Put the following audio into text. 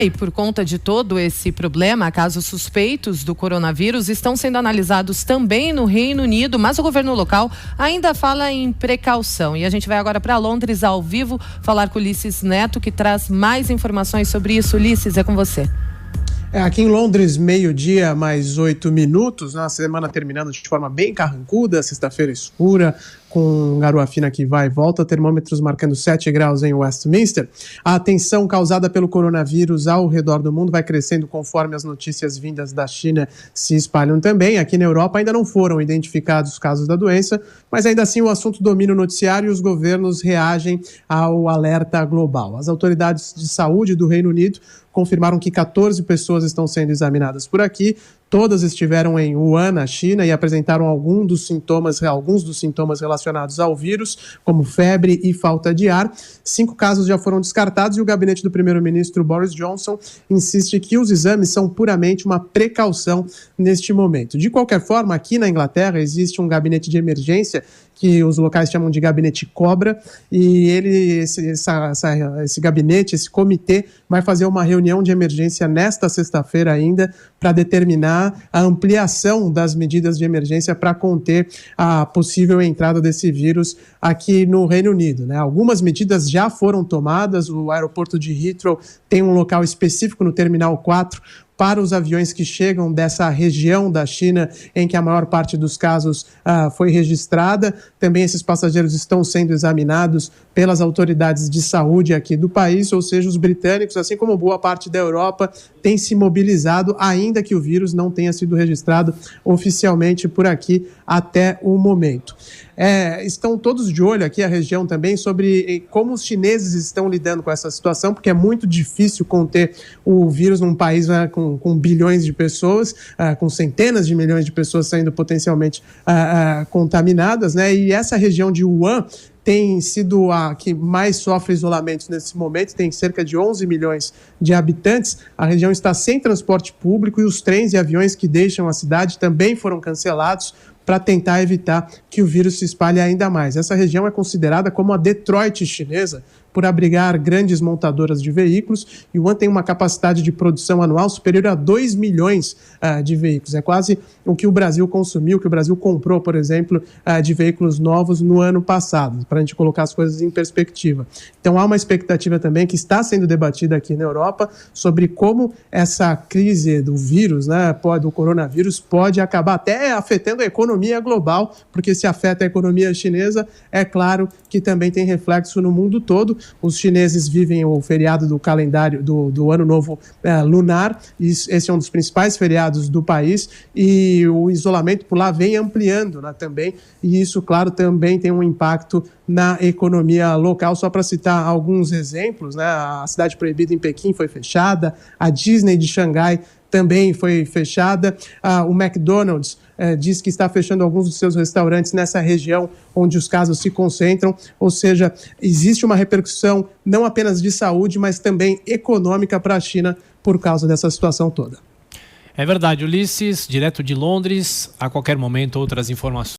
E por conta de todo esse problema, casos suspeitos do coronavírus estão sendo analisados também no Reino Unido, mas o governo local ainda fala em precaução. E a gente vai agora para Londres ao vivo falar com o Ulisses Neto, que traz mais informações sobre isso. Ulisses, é com você. Aqui em Londres, 12h mais 8 minutos, a semana terminando de forma bem carrancuda, sexta-feira escura, com garoa fina que vai e volta, termômetros marcando 7 graus em Westminster. A tensão causada pelo coronavírus ao redor do mundo vai crescendo conforme as notícias vindas da China se espalham também. Aqui na Europa ainda não foram identificados casos da doença, mas ainda assim o assunto domina o noticiário e os governos reagem ao alerta global. As autoridades de saúde do Reino Unido confirmaram que 14 pessoas estão sendo examinadas por aqui. Todas estiveram em Wuhan, na China, e apresentaram alguns dos sintomas relacionados ao vírus, como febre e falta de ar. 5 casos já foram descartados e o gabinete do primeiro-ministro Boris Johnson insiste que os exames são puramente uma precaução neste momento. De qualquer forma, aqui na Inglaterra existe um gabinete de emergência que os locais chamam de gabinete Cobra, e esse gabinete, esse comitê, vai fazer uma reunião de emergência nesta sexta-feira ainda para determinar a ampliação das medidas de emergência para conter a possível entrada desse vírus aqui no Reino Unido, né? Algumas medidas já foram tomadas. O aeroporto de Heathrow tem um local específico no Terminal 4 para os aviões que chegam dessa região da China em que a maior parte dos casos foi registrada. Também esses passageiros estão sendo examinados pelas autoridades de saúde aqui do país, ou seja, os britânicos, assim como boa parte da Europa, têm se mobilizado, ainda que o vírus não tenha sido registrado oficialmente por aqui até o momento. Estão todos de olho aqui, a região também, sobre como os chineses estão lidando com essa situação, porque é muito difícil conter o vírus num país com bilhões de pessoas, com centenas de milhões de pessoas sendo potencialmente contaminadas, né? E essa região de Wuhan tem sido a que mais sofre isolamento nesse momento, tem cerca de 11 milhões de habitantes. A região está sem transporte público e os trens e aviões que deixam a cidade também foram cancelados para tentar evitar que o vírus se espalhe ainda mais. Essa região é considerada como a Detroit chinesa, por abrigar grandes montadoras de veículos, e Wuhan tem uma capacidade de produção anual superior a 2 milhões de veículos. É quase o que o Brasil consumiu, o que o Brasil comprou, por exemplo, de veículos novos no ano passado, para a gente colocar as coisas em perspectiva. Então há uma expectativa também que está sendo debatida aqui na Europa sobre como essa crise do vírus, né, do coronavírus, pode acabar até afetando a economia global, porque se afeta a economia chinesa, é claro que também tem reflexo no mundo todo. Os chineses vivem o feriado do calendário do Ano Novo lunar, e esse é um dos principais feriados do país, e o isolamento por lá vem ampliando, né, também, e isso, claro, também tem um impacto na economia local. Só para citar alguns exemplos, né, a Cidade Proibida em Pequim foi fechada, a Disney de Xangai também foi fechada, o McDonald's diz que está fechando alguns dos seus restaurantes nessa região onde os casos se concentram, ou seja, existe uma repercussão não apenas de saúde, mas também econômica para a China por causa dessa situação toda. É verdade, Ulisses, direto de Londres, a qualquer momento outras informações.